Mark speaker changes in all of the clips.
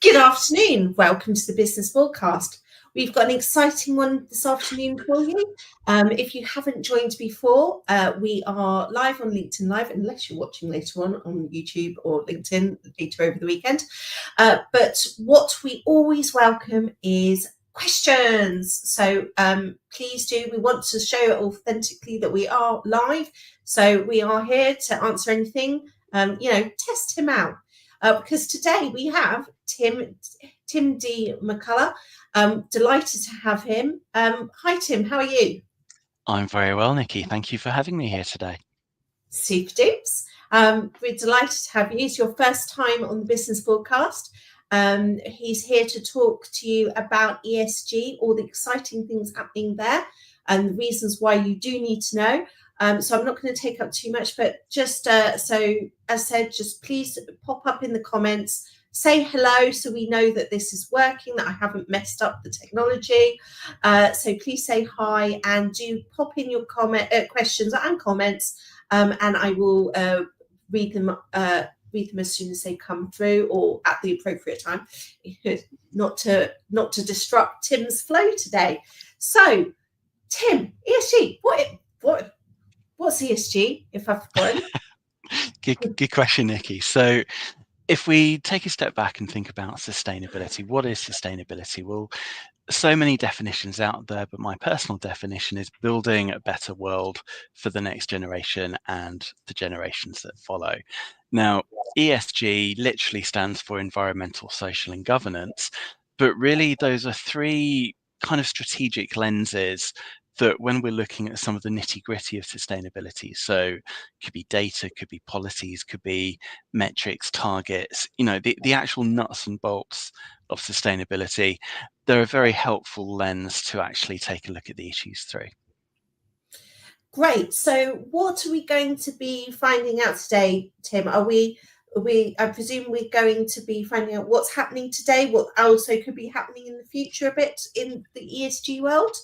Speaker 1: Good afternoon. Welcome to the Business BoardCast. We've got an exciting one this afternoon for you. If you haven't joined before, we are live on LinkedIn Live, unless you're watching later on YouTube or LinkedIn later over the weekend. But what we always welcome is questions. So please do. We want to show authentically that we are live. So we are here to answer anything. Test him out. Because today we have Tim D. McCullough. Delighted to have him. Hi, Tim. How are you?
Speaker 2: I'm very well, Nikki. Thank you for having me here today.
Speaker 1: Super dupes. We're delighted to have you. It's your first time on the Business BoardCast. He's here to talk to you about ESG, all the exciting things happening there, and the reasons why you do need to know. So I'm not going to take up too much, but just so as said, just please pop up in the comments, say hello so we know that this is working, that I haven't messed up the technology. So please say hi and do pop in your questions and comments, and I will read them as soon as they come through or at the appropriate time, not to disrupt Tim's flow today. So Tim, ESG, what's ESG, if I've forgotten?
Speaker 2: Good question, Nikki. So if we take a step back and think about sustainability, what is sustainability? Well, so many definitions out there, but my personal definition is building a better world for the next generation and the generations that follow. Now, ESG literally stands for environmental, social, and governance, but really those are three kind of strategic lenses that when we're looking at some of the nitty-gritty of sustainability, so could be data, could be policies, could be metrics, targets, the actual nuts and bolts of sustainability, they're a very helpful lens to actually take a look at the issues through.
Speaker 1: Great. So what are we going to be finding out today, Tim? I presume we're going to be finding out what's happening today, what also could be happening in the future a bit in the ESG world?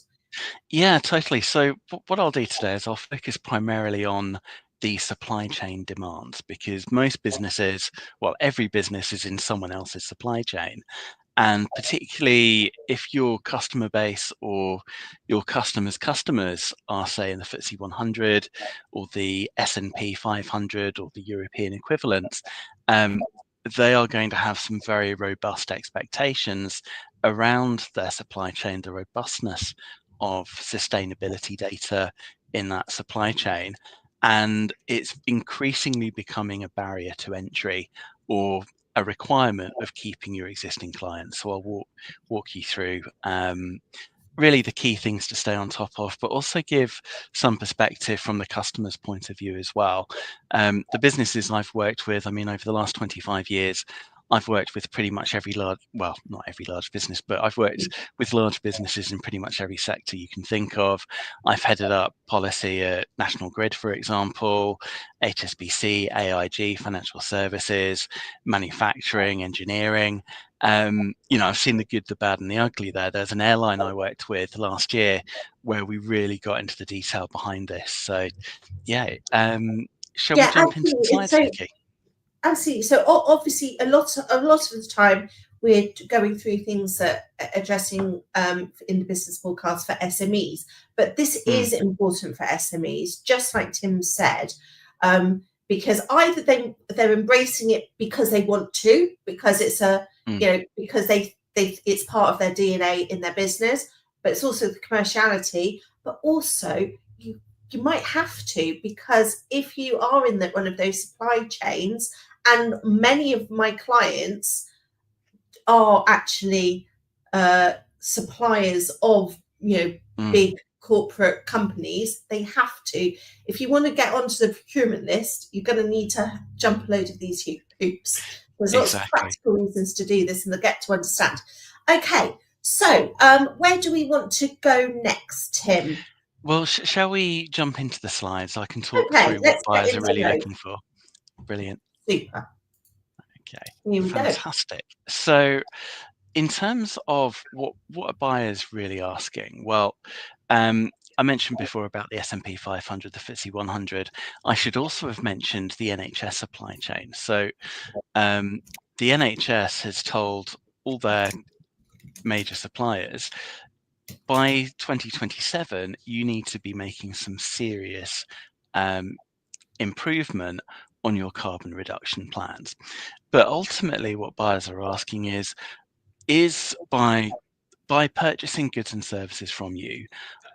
Speaker 2: Yeah, totally. So what I'll do today is I'll focus primarily on the supply chain demands, because most businesses, well, every business is in someone else's supply chain. And particularly if your customer base or your customers' customers are, say, in the FTSE 100 or the S&P 500 or the European equivalents, they are going to have some very robust expectations around their supply chain, the robustness of sustainability data in that supply chain. And it's increasingly becoming a barrier to entry or a requirement of keeping your existing clients. So I'll walk you through really the key things to stay on top of, but also give some perspective from the customer's point of view as well. The businesses I've worked with, over the last 25 years, I've worked with pretty much every large, well, not every large business, but I've worked with large businesses in pretty much every sector you can think of. I've headed up policy at National Grid, for example, HSBC, AIG, financial services, manufacturing, engineering. I've seen the good, the bad, and the ugly there. There's an airline I worked with last year where we really got into the detail behind this. So, shall we jump into the slides, Nikki?
Speaker 1: Absolutely. So obviously, a lot of the time we're going through things that are addressing in the Business BoardCast for SMEs, but this is important for SMEs, just like Tim said, because either they're embracing it because they want to, because it's because it's part of their DNA in their business, but it's also the commerciality, but also you might have to, because if you are in one of those supply chains, and many of my clients are actually suppliers of big corporate companies, they have to. If you want to get onto the procurement list, you're going to need to jump a load of these hoops. There's lots of practical reasons to do this, and they'll get to understand. Okay, so where do we want to go next, Tim?
Speaker 2: Well, shall we jump into the slides? I can talk through what buyers are really looking for. Brilliant.
Speaker 1: Super.
Speaker 2: Okay, fantastic. So in terms of what are buyers really asking? Well, I mentioned before about the S&P 500, the FTSE 100. I should also have mentioned the NHS supply chain. So the NHS has told all their major suppliers, by 2027, you need to be making some serious improvement on your carbon reduction plans. But ultimately, what buyers are asking is by purchasing goods and services from you,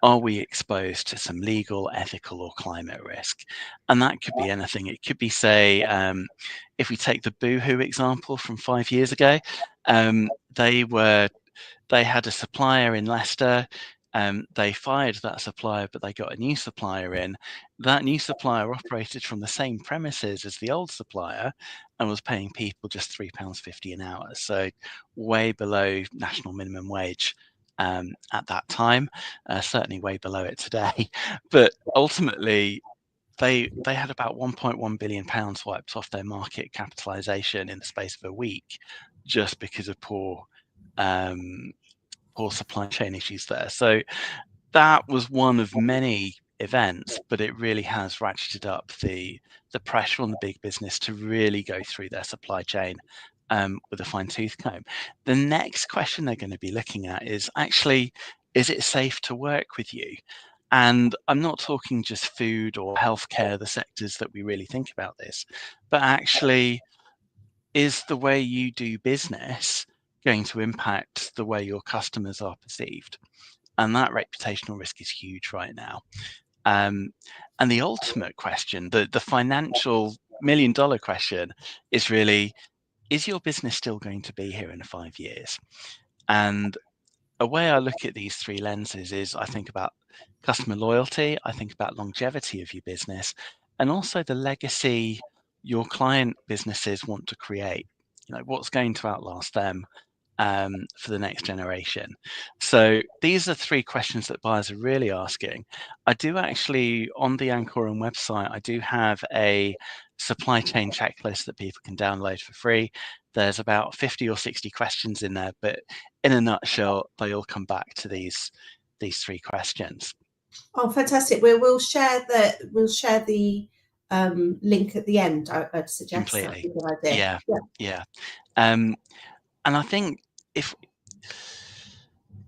Speaker 2: are we exposed to some legal, ethical, or climate risk? And that could be anything. It could be, say, if we take the Boohoo example from 5 years ago, they had a supplier in Leicester. They fired that supplier, but they got a new supplier in. That new supplier operated from the same premises as the old supplier and was paying people just £3.50 an hour. So way below national minimum wage at that time, certainly way below it today. But ultimately, they had about £1.1 billion wiped off their market capitalisation in the space of a week, just because of poor supply chain issues there. So that was one of many events, but it really has ratcheted up the pressure on the big business to really go through their supply chain with a fine tooth comb. The next question they're going to be looking at is actually, is it safe to work with you? And I'm not talking just food or healthcare, the sectors that we really think about this, but actually, is the way you do business going to impact the way your customers are perceived? And that reputational risk is huge right now. And the ultimate question, the financial $1 million question, is really, is your business still going to be here in 5 years? And a way I look at these three lenses is I think about customer loyalty, I think about longevity of your business, and also the legacy your client businesses want to create. What's going to outlast them for the next generation? So these are three questions that buyers are really asking. I do actually, on the Ancorum website, I do have a supply chain checklist that people can download for free. There's about 50 or 60 questions in there, but in a nutshell, they all come back to these three questions.
Speaker 1: Oh, fantastic! We'll share the link at the end. I'd suggest
Speaker 2: Completely.
Speaker 1: that's a good idea.
Speaker 2: Yeah. And I think if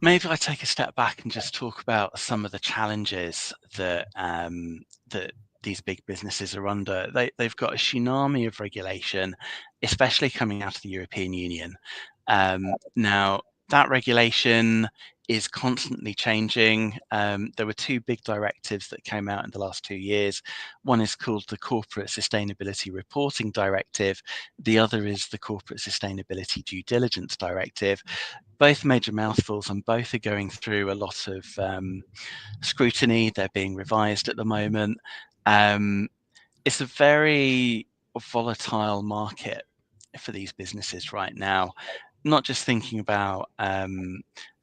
Speaker 2: maybe I take a step back and just talk about some of the challenges that that these big businesses are under. They've got a tsunami of regulation, especially coming out of the European Union. Now, that regulation is constantly changing. There were two big directives that came out in the last 2 years. One is called the Corporate Sustainability Reporting Directive. The other is the Corporate Sustainability Due Diligence Directive. Both major mouthfuls, and both are going through a lot of scrutiny. They're being revised at the moment. It's a very volatile market for these businesses right now. Not just thinking about,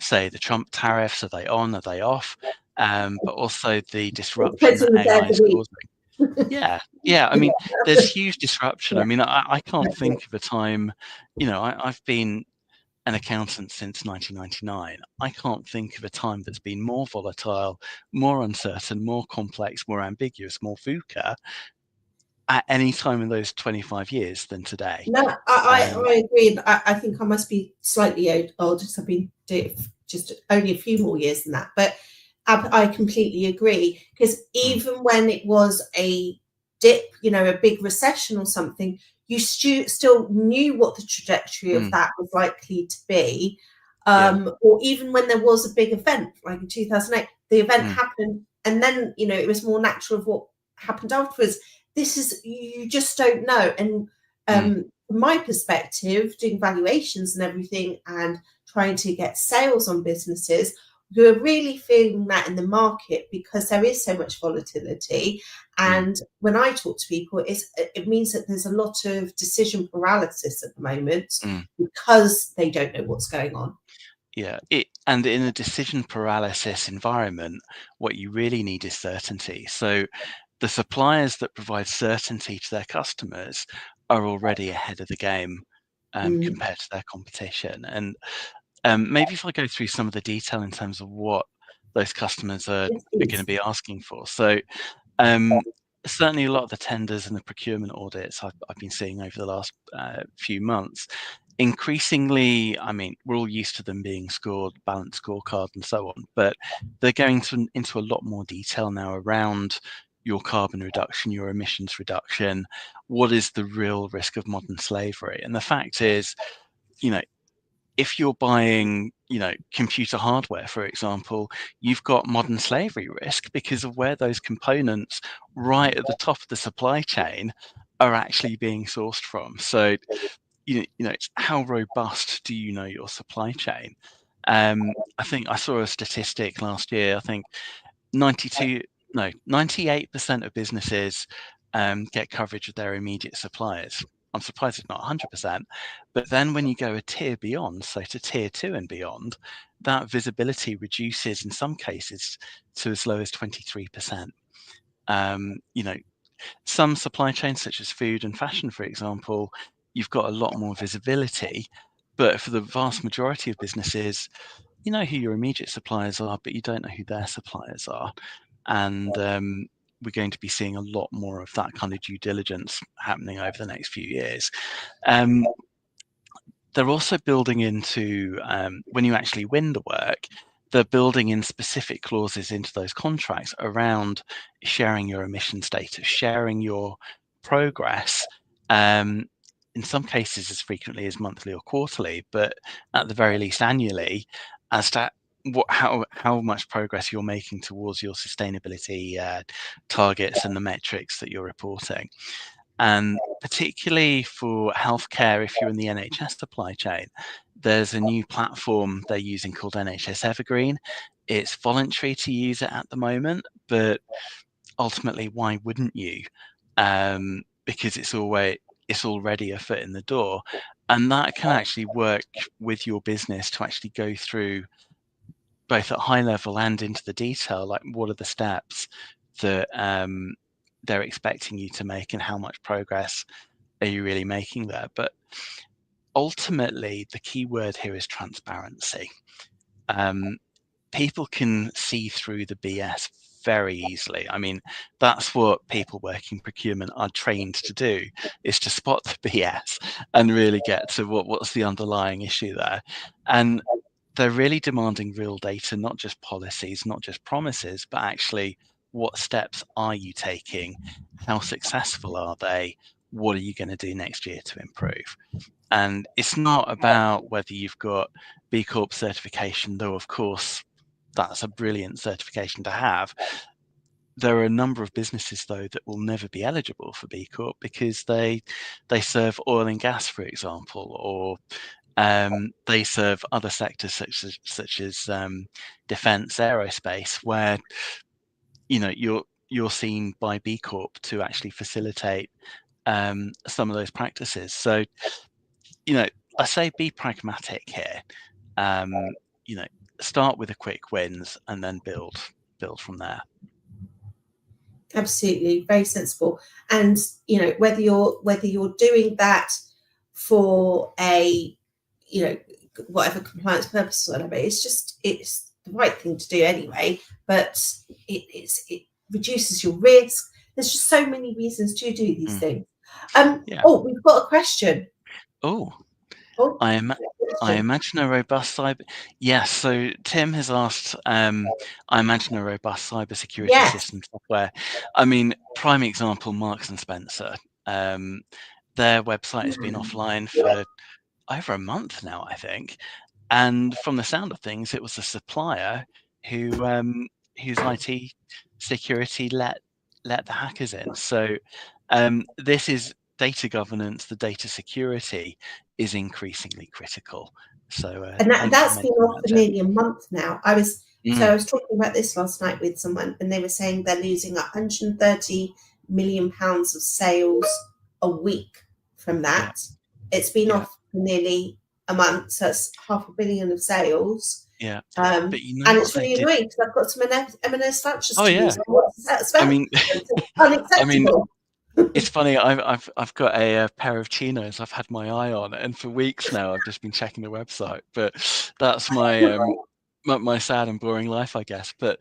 Speaker 2: say, the Trump tariffs, are they on, are they off, but also the disruption that AI is causing. Yeah. I mean, there's huge disruption. I mean, I can't think of a time, I've been an accountant since 1999. I can't think of a time that's been more volatile, more uncertain, more complex, more ambiguous, more VUCA at any time in those 25 years than today.
Speaker 1: No, I agree. I think I must be slightly old because I've been doing it just only a few more years than that. But I completely agree, because even when it was a dip, a big recession or something, you still knew what the trajectory of that was likely to be. Or even when there was a big event, like in 2008, the event happened, and then, it was more natural of what happened afterwards. You just don't know. And from my perspective, doing valuations and everything and trying to get sales on businesses, you're really feeling that in the market because there is so much volatility. And when I talk to people, it means that there's a lot of decision paralysis at the moment because they don't know what's going on.
Speaker 2: Yeah, and in a decision paralysis environment, what you really need is certainty. So the suppliers that provide certainty to their customers are already ahead of the game compared to their competition. And maybe if I go through some of the detail in terms of what those customers are going to be asking for. So certainly a lot of the tenders and the procurement audits I've been seeing over the last few months, increasingly, I mean, we're all used to them being scored, balanced scorecard and so on, but they're going into a lot more detail now around your carbon reduction, your emissions reduction. What is the real risk of modern slavery? And the fact is, if you're buying, computer hardware, for example, you've got modern slavery risk because of where those components right at the top of the supply chain are actually being sourced from. So it's how robust do you know your supply chain? I think I saw a statistic last year. I think 98% of businesses get coverage of their immediate suppliers. I'm surprised it's not 100%. But then when you go a tier beyond, so to tier 2 and beyond, that visibility reduces in some cases to as low as 23%. Some supply chains, such as food and fashion, for example, you've got a lot more visibility. But for the vast majority of businesses, you know who your immediate suppliers are, but you don't know who their suppliers are. And we're going to be seeing a lot more of that kind of due diligence happening over the next few years. They're also building into, when you actually win the work, they're building in specific clauses into those contracts around sharing your emissions data, sharing your progress, in some cases as frequently as monthly or quarterly, but at the very least annually, as to how much progress you're making towards your sustainability targets and the metrics that you're reporting. And particularly for healthcare, if you're in the NHS supply chain, there's a new platform they're using called NHS Evergreen. It's voluntary to use it at the moment, but ultimately, why wouldn't you? Because it's already a foot in the door, and that can actually work with your business to actually go through both at high level and into the detail, like what are the steps that they're expecting you to make and how much progress are you really making there. But ultimately, the key word here is transparency. People can see through the BS very easily. I mean, that's what people working procurement are trained to do, is to spot the BS and really get to what's the underlying issue there. And they're really demanding real data, not just policies, not just promises, but actually what steps are you taking? How successful are they? What are you going to do next year to improve? And it's not about whether you've got B Corp certification, though, of course, that's a brilliant certification to have. There are a number of businesses, though, that will never be eligible for B Corp because they serve oil and gas, for example, or they serve other sectors such as defence, aerospace, where you're seen by B Corp to actually facilitate some of those practices. So I say be pragmatic here. Start with the quick wins and then build from there.
Speaker 1: Absolutely, very sensible. And whether you're doing that for a whatever compliance purpose or whatever, it's the right thing to do anyway. But it reduces your risk. There's just so many reasons to do these things. Oh, we've got a question.
Speaker 2: I imagine a robust cyber. Yes, so Tim has asked, I imagine a robust cybersecurity system software. I mean, prime example, Marks and Spencer. Their website has been offline for over a month now, I think. And from the sound of things, it was the supplier whose IT security let the hackers in. So this is data governance, the data security is increasingly critical. So
Speaker 1: and that's been off for nearly a month now. I was talking about this last night with someone, and they were saying they're losing 130 million pounds of sales a week from that. It's been off for nearly a month, so it's 500 million of sales.
Speaker 2: But
Speaker 1: and it's really annoying because I've got some M&S vouchers to use.
Speaker 2: I mean,
Speaker 1: unacceptable.
Speaker 2: It's funny. I've got a pair of chinos I've had my eye on, and for weeks now I've just been checking the website. But that's my my sad and boring life, I guess. But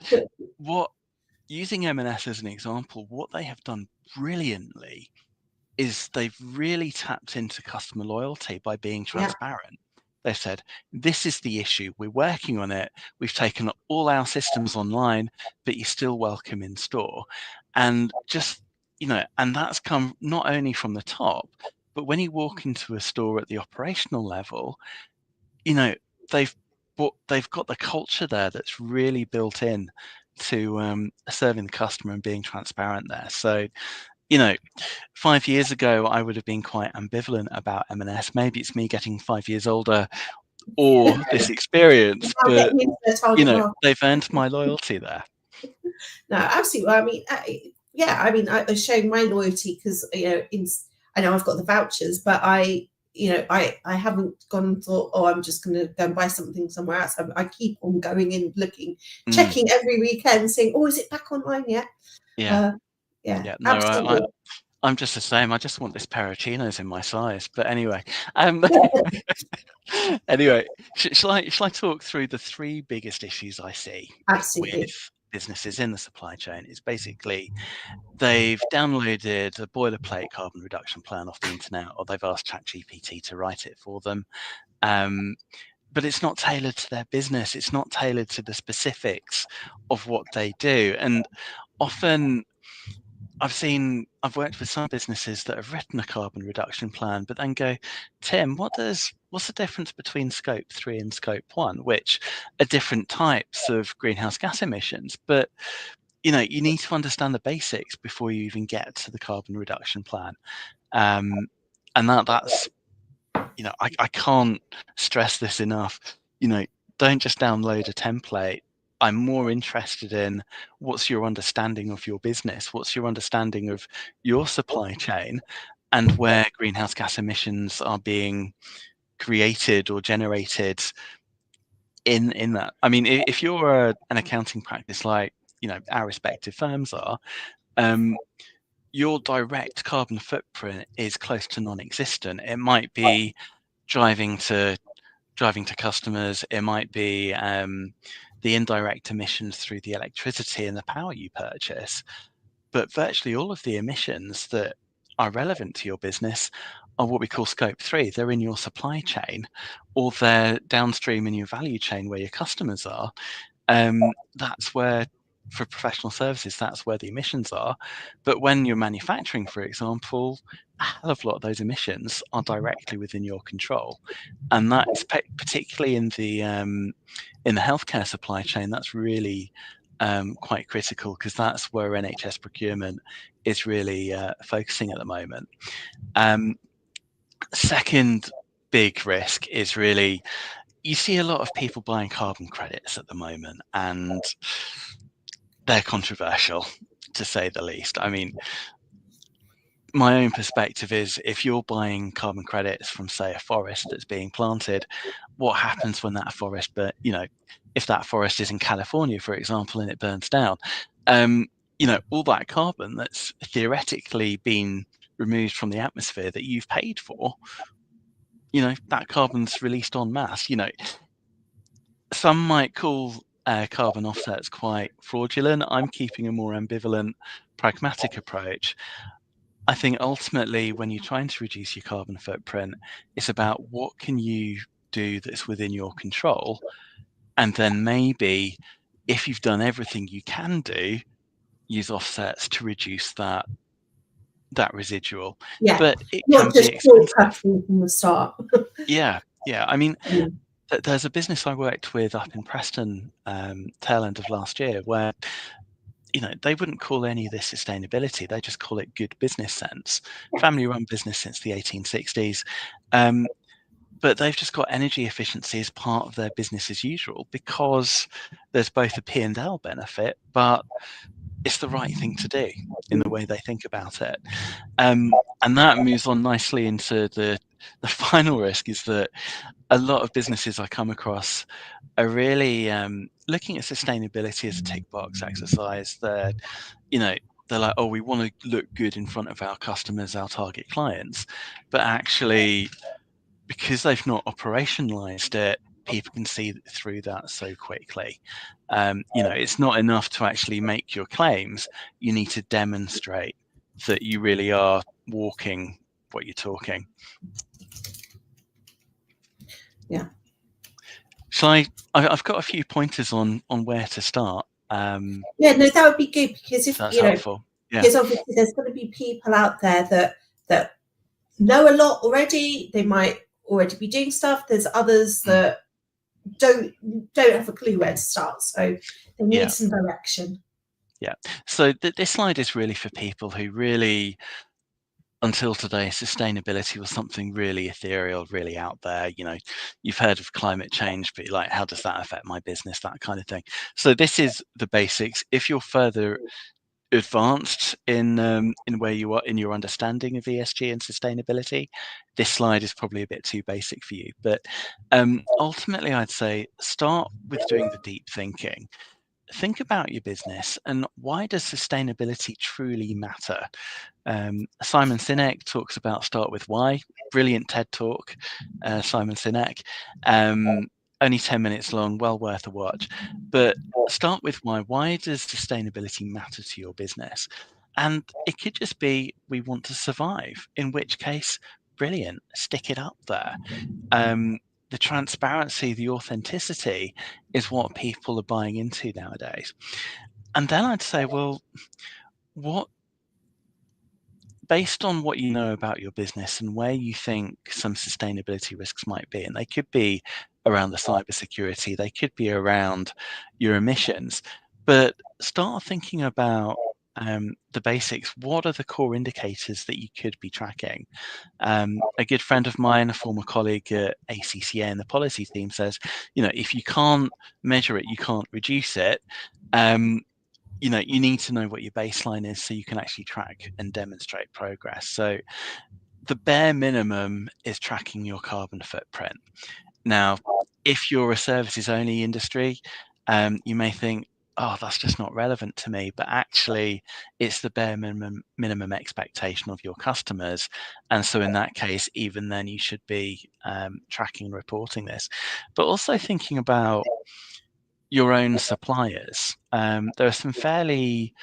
Speaker 2: using M&S as an example, what they have done brilliantly is they've really tapped into customer loyalty by being transparent. They've said, this is the issue, we're working on it, we've taken all our systems online, but you're still welcome in store. And just, and that's come not only from the top, but when you walk into a store at the operational level, they've got the culture there that's really built in to serving the customer and being transparent there. So, 5 years ago, I would have been quite ambivalent about M&S. Maybe it's me getting 5 years older or this experience,
Speaker 1: Now
Speaker 2: but,
Speaker 1: getting into the target market.
Speaker 2: they've earned my loyalty there.
Speaker 1: No, absolutely. I mean, I show my loyalty because, I know I've got the vouchers, but I haven't gone and thought, oh, I'm just going to go and buy something somewhere else. I keep on going in, looking, checking every weekend, saying, oh, is it back online yet?
Speaker 2: Yeah. No,
Speaker 1: Absolutely.
Speaker 2: I'm just the same. I just want this pair of chinos in my size. But anyway, shall I talk through the 3 biggest issues I see
Speaker 1: Absolutely.
Speaker 2: with businesses in the supply chain? It's basically they've downloaded a boilerplate carbon reduction plan off the internet, or they've asked ChatGPT to write it for them. But it's not tailored to their business. It's not tailored to the specifics of what they do. And often I've worked with some businesses that have written a carbon reduction plan, but then go, Tim, what's the difference between scope 3 and scope 1, which are different types of greenhouse gas emissions? But you need to understand the basics before you even get to the carbon reduction plan. And that's I can't stress this enough. Don't just download a template. I'm more interested in what's your understanding of your business, what's your understanding of your supply chain, and where greenhouse gas emissions are being created or generated in that. I mean, if you're an accounting practice like our respective firms are, your direct carbon footprint is close to non-existent. It might be driving to customers. It might be the indirect emissions through the electricity and the power you purchase. But virtually all of the emissions that are relevant to your business are what we call scope 3. They're in your supply chain, or they're downstream in your value chain where your customers are. That's where, for professional services, that's where the emissions are. But when you're manufacturing, for example, a hell of a lot of those emissions are directly within your control, and that's particularly in the healthcare supply chain. That's really quite critical, because that's where NHS procurement is really focusing at the moment. Second big risk is really, you see a lot of people buying carbon credits at the moment, and they're controversial, to say the least. I mean, my own perspective is, if you're buying carbon credits from, say, a forest that's being planted, what happens when that forest, if that forest is in California, for example, and it burns down, all that carbon that's theoretically been removed from the atmosphere that you've paid for, that carbon's released en masse. Some might call carbon offsets quite fraudulent. I'm keeping a more ambivalent, pragmatic approach. I think ultimately, when you're trying to reduce your carbon footprint, it's about what can you do that's within your control, and then maybe, if you've done everything you can do, use offsets to reduce that residual.
Speaker 1: Yeah,
Speaker 2: but it
Speaker 1: not
Speaker 2: can
Speaker 1: just
Speaker 2: be expensive.
Speaker 1: from the start.
Speaker 2: Yeah. I mean, there's a business I worked with up in Preston tail end of last year, where they wouldn't call any of this sustainability. They just call it good business sense. Family-run business since the 1860s. But they've just got energy efficiency as part of their business as usual, because there's both a P&L benefit, but it's the right thing to do in the way they think about it. And that moves on nicely into the final risk, is that a lot of businesses I come across are really looking at sustainability as a tick box exercise. They're like, oh, we want to look good in front of our customers, our target clients, but actually, because they've not operationalized it, people can see through that so quickly. It's not enough to actually make your claims. You need to demonstrate that you really are walking what you're talking.
Speaker 1: Yeah.
Speaker 2: So I've got a few pointers on where to start.
Speaker 1: Yeah, no, that would be good, because if
Speaker 2: That's
Speaker 1: you know,
Speaker 2: helpful. Yeah.
Speaker 1: because obviously there's going to be people out there that know a lot already. They might already be doing stuff. There's others that don't have a clue where to start, so they need some direction.
Speaker 2: Yeah. So this slide is really for people who really, until today, sustainability was something really ethereal, really out there. You know, you've heard of climate change, but like, how does that affect my business? That kind of thing. So this is the basics. If you're further advanced in where you are in your understanding of ESG and sustainability, this slide is probably a bit too basic for you. But ultimately, I'd say start with doing the deep thinking. Think about your business and why does sustainability truly matter? Simon Sinek talks about start with why. Brilliant TED talk, Simon Sinek. Only 10 minutes long, well worth a watch. But start with why. Why does sustainability matter to your business? And it could just be we want to survive, in which case, brilliant, stick it up there. The transparency, the authenticity is what people are buying into nowadays. And then I'd say, well, what, based on what you know about your business and where you think some sustainability risks might be, and they could be around the cybersecurity, they could be around your emissions, but start thinking about the basics. What are the core indicators that you could be tracking? A good friend of mine, a former colleague at ACCA in the policy team, says, you know, if you can't measure it, you can't reduce it. You know, you need to know what your baseline is so you can actually track and demonstrate progress. So the bare minimum is tracking your carbon footprint. Now, if you're a services only industry, you may think, oh, that's just not relevant to me, but actually it's the bare minimum expectation of your customers. And so in that case, even then you should be tracking and reporting this, but also thinking about your own suppliers. There are some fairly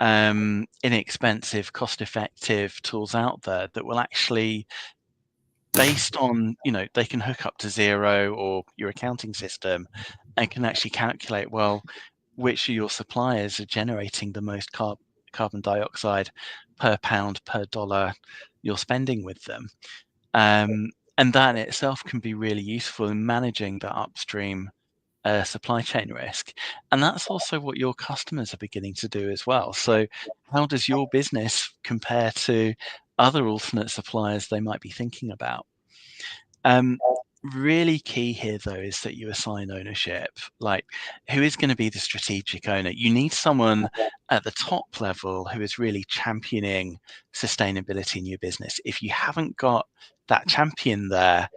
Speaker 2: inexpensive, cost-effective tools out there that will actually, based on, you know, they can hook up to Zero or your accounting system and can actually calculate, well, which of your suppliers are generating the most carbon dioxide per pound, per dollar you're spending with them. And that in itself can be really useful in managing the upstream supply chain risk. And that's also what your customers are beginning to do as well. So how does your business compare to other alternate suppliers they might be thinking about? Really key here, though, is that you assign ownership. Like, who is going to be the strategic owner? You need someone at the top level who is really championing sustainability in your business. If you haven't got that champion there,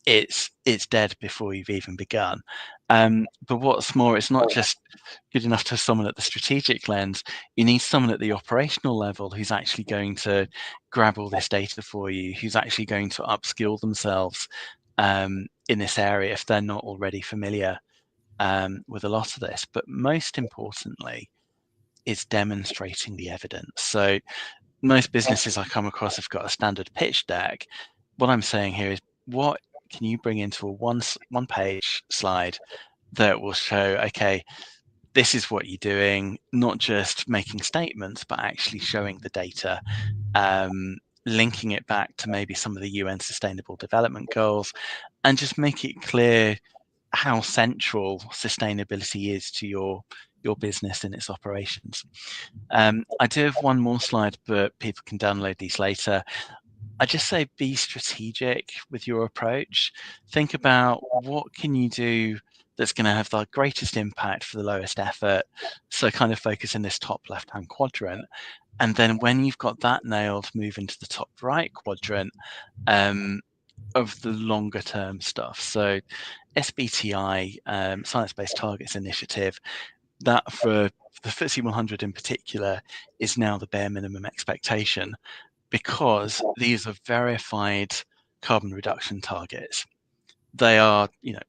Speaker 2: it's dead before you've even begun. But what's more, it's not just good enough to have someone at the strategic lens. You need someone at the operational level who's actually going to grab all this data for you, who's actually going to upskill themselves in this area if they're not already familiar with a lot of this. But most importantly, is demonstrating the evidence. So most businesses I come across have got a standard pitch deck. What I'm saying here is, what can you bring into a one page slide that will show, okay, this is what you're doing, not just making statements, but actually showing the data, linking it back to maybe some of the UN Sustainable Development Goals, and just make it clear how central sustainability is to your business and its operations. I do have one more slide, but people can download these later. I just say be strategic with your approach. Think about what can you do that's going to have the greatest impact for the lowest effort. So kind of focus in this top left-hand quadrant. And then when you've got that nailed, move into the top right quadrant of the longer term stuff. So SBTI, Science-Based Targets Initiative, that for the FTSE 100 in particular is now the bare minimum expectation, because these are verified carbon reduction targets. They are, you know,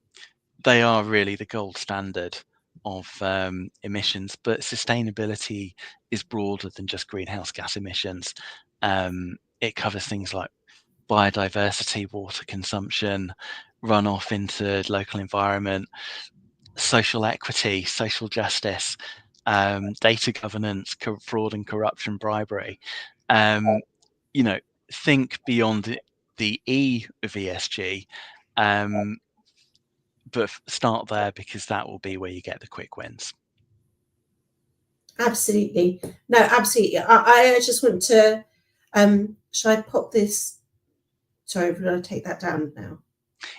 Speaker 2: they are really the gold standard of emissions, but sustainability is broader than just greenhouse gas emissions. it covers things like biodiversity, water consumption, runoff into local environment, social equity, social justice, data governance, fraud and corruption, bribery. Think beyond the E of ESG, but start there, because that will be where you get the quick wins.
Speaker 1: Absolutely. No, absolutely. I just want to, shall I pop this? Sorry, will I take that down now?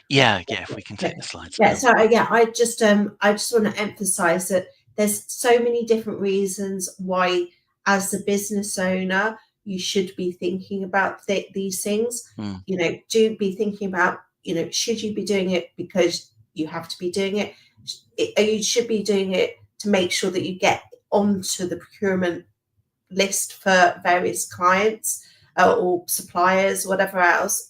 Speaker 2: Yeah, if we can take the slides
Speaker 1: Yeah,
Speaker 2: down.
Speaker 1: so I just want to emphasize that there's so many different reasons why, as a business owner, you should be thinking about these things. Do be thinking about, should you be doing it because you have to be doing it? You should be doing it to make sure that you get onto the procurement list for various clients or suppliers, whatever else.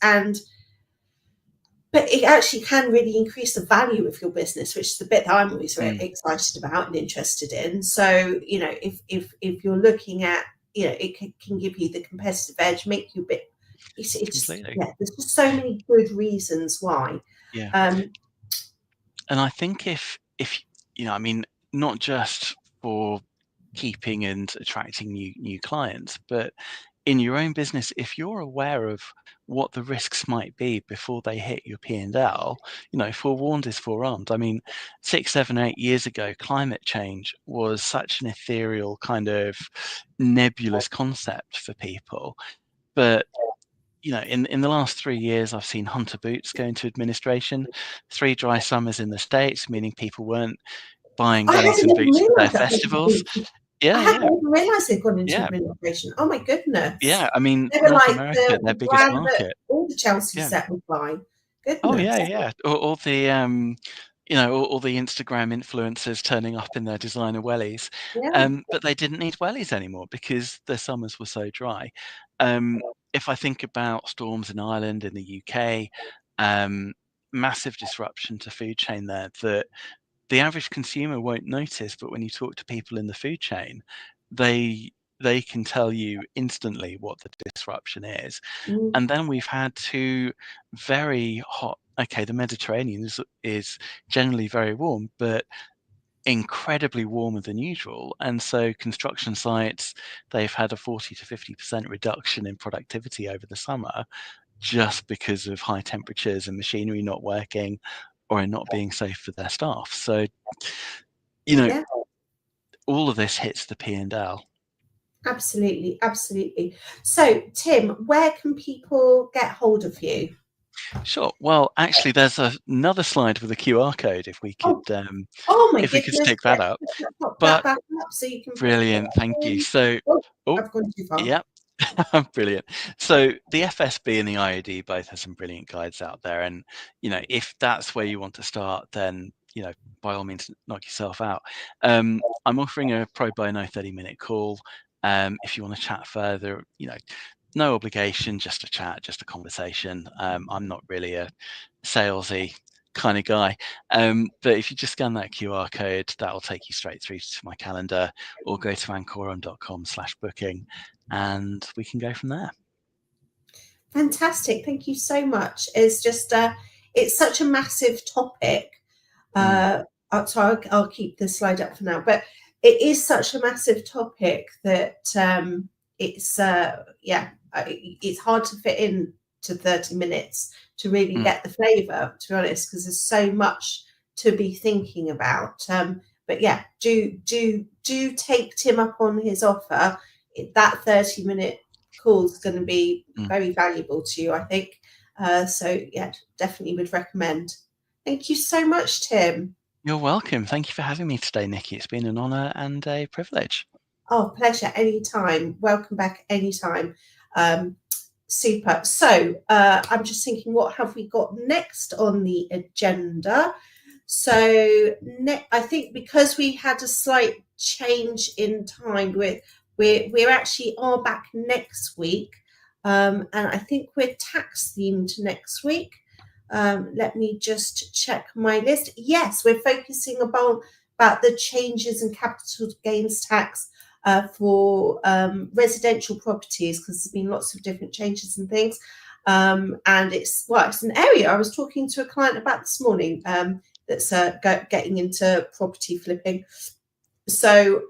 Speaker 1: But it actually can really increase the value of your business, which is the bit that I'm always very excited about and interested in. So, if you're looking at, it can give you the competitive edge, make you a bit. It's
Speaker 2: Completely.
Speaker 1: there's just so many good reasons why.
Speaker 2: Yeah. And I think if not just for keeping and attracting new clients, but in your own business, if you're aware of what the risks might be before they hit your P&L, forewarned is forearmed. I mean, 6, 7, 8 years ago, climate change was such an ethereal kind of nebulous concept for people. But in the last 3 years, I've seen Hunter Boots go into administration, 3 dry summers in the States, meaning people weren't buying
Speaker 1: I
Speaker 2: wellies
Speaker 1: hadn't
Speaker 2: and
Speaker 1: even
Speaker 2: boots for their
Speaker 1: realised
Speaker 2: festivals.
Speaker 1: that. I
Speaker 2: Yeah,
Speaker 1: hadn't even realised they'd gone into
Speaker 2: yeah,
Speaker 1: administration. Oh my goodness!
Speaker 2: yeah. I mean,
Speaker 1: They were
Speaker 2: North
Speaker 1: like
Speaker 2: America,
Speaker 1: the
Speaker 2: their biggest
Speaker 1: brand that
Speaker 2: market.
Speaker 1: all the Chelsea
Speaker 2: Yeah.
Speaker 1: set would buy.
Speaker 2: Oh
Speaker 1: Goodness.
Speaker 2: yeah. All the all the Instagram influencers turning up in their designer wellies,
Speaker 1: Yeah.
Speaker 2: but they didn't need wellies anymore because their summers were so dry. If I think about storms in Ireland, in the UK, massive disruption to food chain there that the average consumer won't notice, but when you talk to people in the food chain, they can tell you instantly what the disruption is. And then we've had 2 very hot. Okay, the Mediterranean is generally very warm, but incredibly warmer than usual. And so construction sites, they've had a 40 to 50% reduction in productivity over the summer, just because of high temperatures and machinery not working or not being safe for their staff. So,
Speaker 1: Yeah.
Speaker 2: all of this hits the P&L.
Speaker 1: Absolutely, absolutely. So, Tim, where can people get hold of you?
Speaker 2: Sure. Well, actually, there's another slide with a QR code. If we could,
Speaker 1: Oh my
Speaker 2: if we could
Speaker 1: goodness!
Speaker 2: stick that up.
Speaker 1: Pop that
Speaker 2: But
Speaker 1: back up so you can put it
Speaker 2: brilliant, thank you.
Speaker 1: in.
Speaker 2: So, oh,
Speaker 1: I've gone too far.
Speaker 2: yeah, brilliant. So the FSB and the IOD both have some brilliant guides out there, and if that's where you want to start, then by all means, knock yourself out. I'm offering a pro bono 30-minute call. If you want to chat further, no obligation, just a chat, just a conversation. I'm not really a salesy kind of guy, but if you just scan that QR code, that will take you straight through to my calendar, or go to ancorum.com/booking, and we can go from there.
Speaker 1: Fantastic, thank you so much. It's just it's such a massive topic. So I'll keep the slide up for now, but it is such a massive topic that it's hard to fit in to 30 minutes to really get the flavour, to be honest, because there's so much to be thinking about. But yeah, do take Tim up on his offer. That 30-minute call is going to be very valuable to you, I think. So yeah, definitely would recommend. Thank you so much, Tim.
Speaker 2: You're welcome. Thank you for having me today, Nikki. It's been an honour and a privilege.
Speaker 1: Oh, pleasure. Anytime. Welcome back anytime. Super. So I'm just thinking, what have we got next on the agenda? So I think because we had a slight change in time, we're actually are back next week, and I think we're tax themed next week. Let me just check my list. Yes, we're focusing about the changes in capital gains tax for residential properties, because there's been lots of different changes and things. And it's an area I was talking to a client about this morning, that's getting into property flipping. So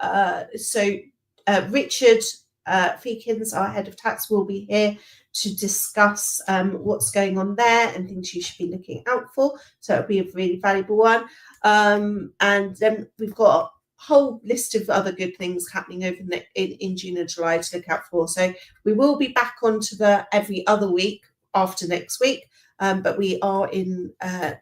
Speaker 1: Richard Feekins, our head of tax, will be here to discuss what's going on there and things you should be looking out for. So it'll be a really valuable one. And then we've got a whole list of other good things happening over in June and July to look out for. So we will be back onto the every other week after next week. But we are in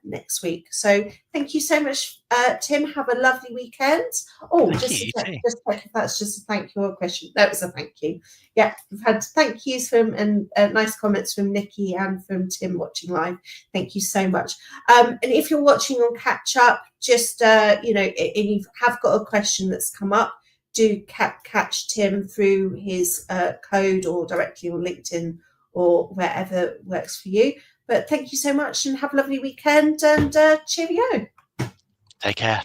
Speaker 1: next week. So thank you so much, Tim. Have a lovely weekend. Oh, just check if that's just a thank you or a question. That was a thank you. Yeah, we've had thank yous from and nice comments from Nikki and from Tim watching live. Thank you so much. And if you're watching on catch up, just and you have got a question that's come up, do catch Tim through his code or directly on LinkedIn or wherever works for you. But thank you so much and have a lovely weekend, and cheerio.
Speaker 2: Take care.